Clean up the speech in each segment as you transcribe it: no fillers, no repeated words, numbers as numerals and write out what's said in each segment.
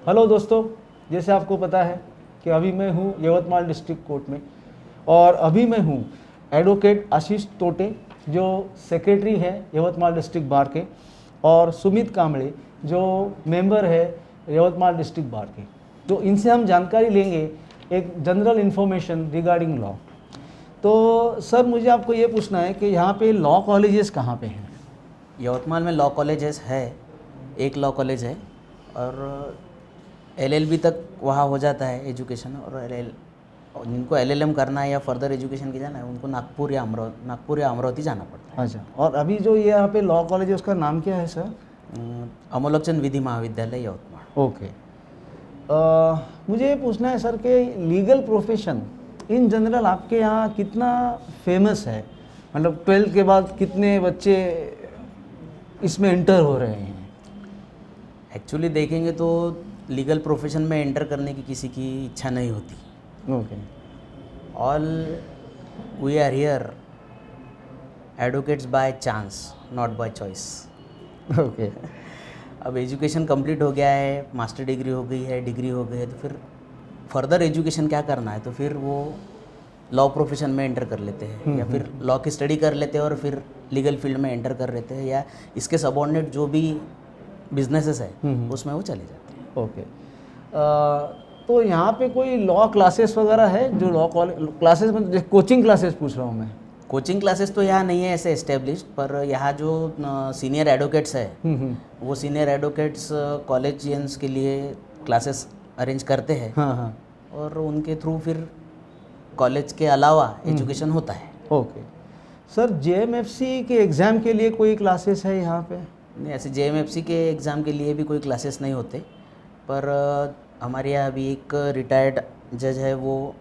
Hello दोस्तों, जैसे आपको पता है कि अभी मैं हूँ यवतमाल डिस्ट्रिक्ट कोर्ट में और अभी मैं हूँ एडवोकेट आशीष टोटे जो सेक्रेटरी है यवतमाल डिस्ट्रिक्ट बार के, और सुमित कांबळे जो मेंबर है यवतमाल डिस्ट्रिक्ट बार के। तो इनसे हम जानकारी लेंगे एक जनरल इन्फॉर्मेशन रिगार्डिंग लॉ। तो सर, मुझे आपको ये पूछना है कि यहाँ पे लॉ कॉलेजेस कहाँ पे हैं? यवतमाल में लॉ कॉलेजेस है, एक लॉ कॉलेज है और एलएलबी तक वहाँ हो जाता है एजुकेशन। और जिनको एलएलएम करना है या फर्दर एजुकेशन की जाना है उनको नागपुर या अमरावती जाना पड़ता है। अच्छा, और अभी जो ये यहाँ पे लॉ कॉलेज है उसका नाम क्या है सर? अमोलकचंद विधि महाविद्यालय यवतमाल। ओके। मुझे ये पूछना है सर कि लीगल प्रोफेशन इन जनरल आपके यहाँ कितना फेमस है? मतलब 12th के बाद कितने बच्चे इसमें एंटर हो रहे हैं? एक्चुअली देखेंगे तो लीगल प्रोफेशन में एंटर करने की किसी की इच्छा नहीं होती। Okay. All we are here advocates by chance, not by choice. Okay. अब एजुकेशन कंप्लीट हो गया है, मास्टर डिग्री हो गई है, डिग्री हो गई है, तो फिर फर्दर एजुकेशन क्या करना है, तो फिर वो लॉ प्रोफेशन में एंटर कर लेते हैं या फिर लॉ की स्टडी कर लेते हैं और फिर लीगल फील्ड में एंटर कर लेते हैं, या इसके सबऑर्डिनेट जो भी बिजनेसेस है उसमें वो चले जाते हैं। ओके। तो यहाँ पे कोई लॉ क्लासेस वगैरह है? जो लॉ क्लासेस में कोचिंग क्लासेस पूछ रहा हूँ मैं। कोचिंग क्लासेस तो यहाँ नहीं है ऐसे एस्टेब्लिश्ड, पर यहाँ जो सीनियर एडवोकेट्स है वो सीनियर एडवोकेट्स कॉलेजियंस के लिए क्लासेस अरेंज करते हैं। हाँ हाँ। और उनके थ्रू फिर कॉलेज के अलावा एजुकेशन होता है। ओके सर, जेएमएफसी के एग्ज़ाम के लिए कोई क्लासेस है यहाँ पे? नहीं, ऐसे जेएमएफसी के एग्ज़ाम के लिए भी कोई क्लासेस नहीं होते, पर हमारे यहाँ अभी एक रिटायर्ड जज है, वो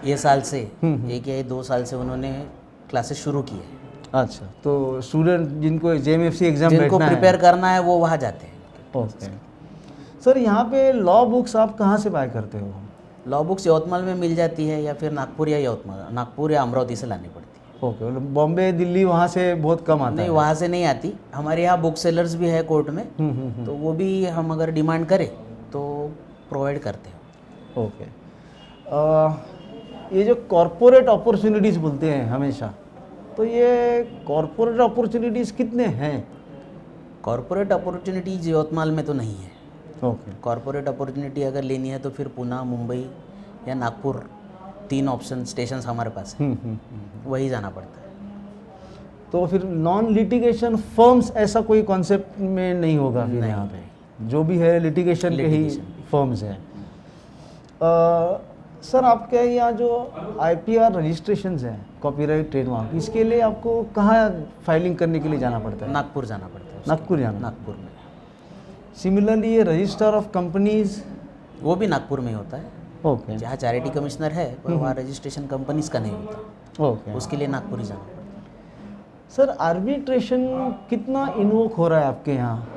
ये साल से 1 या 2 साल से उन्होंने क्लासेस शुरू की है। अच्छा, तो स्टूडेंट जिनको जेएमएफसी एग्ज़ाम जिनको प्रिपेयर करना है वो वहाँ जाते हैं। ओके सर, यहाँ पे लॉ बुक्स आप कहाँ से बाय करते हो? लॉ बुक्स यवतमाल में मिल जाती है या फिर नागपुर या अमरावती से लानी पड़ती है। ओके, मतलब बॉम्बे दिल्ली वहाँ से बहुत कम आता नहीं, है? वहाँ से नहीं आती। हमारे यहाँ बुक सेलर्स भी है कोर्ट में, तो वो भी हम अगर डिमांड करें तो प्रोवाइड करते हैं। ओके। ये जो कॉरपोरेट अपॉर्चुनिटीज़ बोलते हैं हमेशा, तो ये कॉरपोरेट अपॉर्चुनिटीज़ कितने हैं? कॉरपोरेट अपॉर्चुनिटीज यवतमाल में तो नहीं है। ओके। कॉरपोरेट अपॉर्चुनिटी अगर लेनी है तो फिर पुणे, मुंबई या नागपुर, 3 ऑप्शन स्टेशंस हमारे पास है, वही जाना पड़ता है। तो फिर नॉन लिटिगेशन फर्म्स ऐसा कोई कॉन्सेप्ट में नहीं होगा फिर यहाँ पे? जो भी है लिटिगेशन के ही फर्म्स हैं। सर, आपके यहाँ जो आईपीआर रजिस्ट्रेशंस हैं, कॉपीराइट ट्रेडमार्क, इसके लिए आपको कहाँ फाइलिंग करने के लिए जाना पड़ता है? नागपुर जाना पड़ता है। नागपुर जाना? नागपुर में। सिमिलरली ये रजिस्टर ऑफ कंपनीज वो भी नागपुर में होता है। ओके। जहाँ चैरिटी कमिश्नर है पर वहाँ रजिस्ट्रेशन कंपनीज का नहीं होता। ओके। उसके लिए नागपुर ही जाना पड़ता है। सर, आर्बिट्रेशन कितना इन्वोक हो रहा है आपके यहाँ?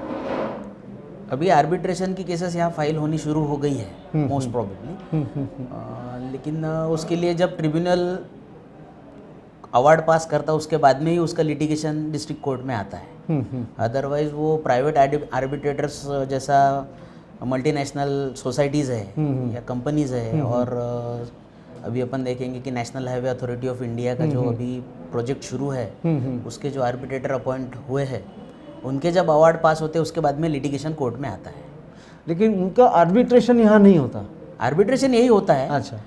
अभी आर्बिट्रेशन की केसेस यहाँ फाइल होनी शुरू हो गई है मोस्ट प्रोबेबली, लेकिन उसके लिए जब ट्रिब्यूनल अवार्ड पास करता है उसके बाद में ही उसका लिटिगेशन डिस्ट्रिक्ट कोर्ट में आता है। अदरवाइज वो प्राइवेट आर्बिट्रेटर्स जैसा मल्टीनेशनल सोसाइटीज़ है या कंपनीज़ है, और अभी अपन देखेंगे कि national highway authority of India का जो अभी प्रोजेक्ट शुरू है उसके जो आर्बिट्रेटर अपॉइंट हुए हैं उनके जब अवार्ड पास होते हैं उसके बाद में लिटिगेशन कोर्ट में आता है। लेकिन उनका आर्बिट्रेशन यहाँ नहीं होता? आर्बिट्रेशन यही होता है। अच्छा।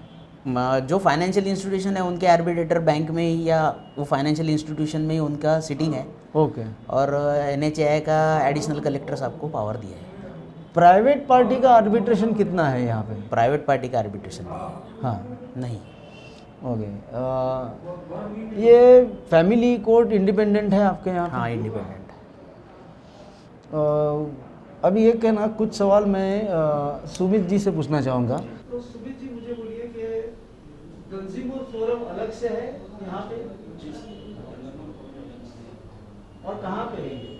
जो फाइनेंशियल इंस्टीट्यूशन है उनके आर्बिट्रेटर बैंक में ही या वो फाइनेंशियल इंस्टीट्यूशन में ही उनका सिटिंग है। ओके। और NHAI का एडिशनल कलेक्टर्स आपको पावर दिया है। प्राइवेट पार्टी का आर्बिट्रेशन कितना है यहाँ पे? प्राइवेट पार्टी का आर्बिट्रेशन नहीं है। हाँ, नहीं। ओके। ये फैमिली कोर्ट इंडिपेंडेंट है आपके यहाँ? हाँ, इंडिपेंडेंट है। अभी ये कहना कुछ सवाल मैं सुमित जी से पूछना चाहूँगा। तो सुमित जी, मुझे बोलिए कि कंज्यूमर फोरम अलग से है यहाँ पे और कहाँ पे है ये?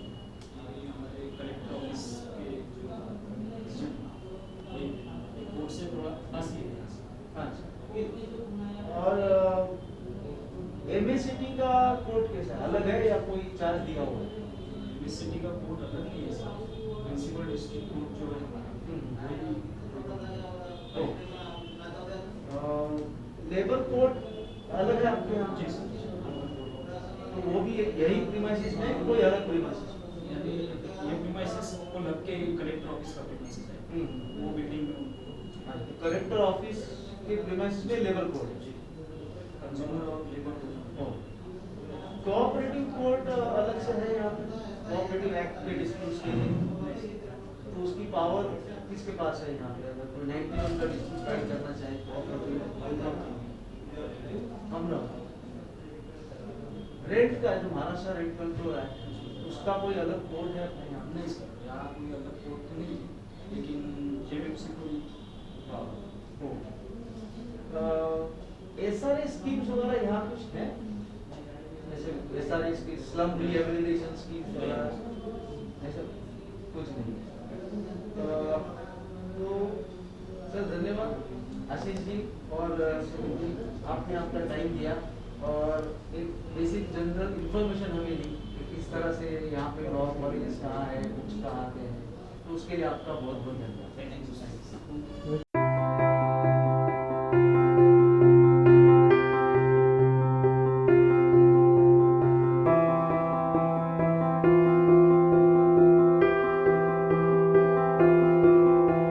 और एमएससीटी का कोर्ट कैसा है? अलग है या कोई चार्ज दिया हुआ है? एमएससीटी का कोर्ट अलग ही है। प्रिंसिपल डिस्ट्रिक्ट कोर्ट जो है लेबर कोड अलग है आपके यहाँ? जी सर। तो वो भी यही प्रीमाइसेस में, कोई अलग प्रीमाइसेस? ये प्रीमाइसेस को लग के कलेक्टर ऑफिस का प्रीमाइसेस है, वो बिल्डिंग में कलेक्टर ऑफिस के प्रीमाइसेस में लेबर कोड है। कंज्यूमर और लेबर कोड। कोऑपरेटिव कोड अलग से है यहाँ पे, कोऑपरेटिव एक्ट के डिस्प्यूट्स के लिए, तो उसकी पावर किसके पास है यहाँ पे? अगर कोई 91 का डिस्प्यूट फाइल करना चाहे कोऑपरेटिव, हम लोग रेंट का जो महाराष्ट्र रेंट कंट्रोल है, उसका कोई अलग कोड है अपने यहाँ? नहीं सर, यहाँ कोई अलग कोड तो नहीं है, लेकिन जेबीएमसी कोई SRA स्कीम्स वगैरह यहाँ कुछ है? जैसे SRA की स्लम रिहेबिलिटेशन स्कीम्स वगैरह ऐसा कुछ नहीं। तो सर धन्यवाद आशीष जी और सुनील जी, आपने आपका टाइम दिया और एक बेसिक जनरल इंफॉर्मेशन हमें दी कि किस तरह से यहाँ पे लॉ कॉलेजेस कहाँ है, कुछ कहाँ आते हैं, तो उसके लिए आपका बहुत बहुत धन्यवाद। Thank you.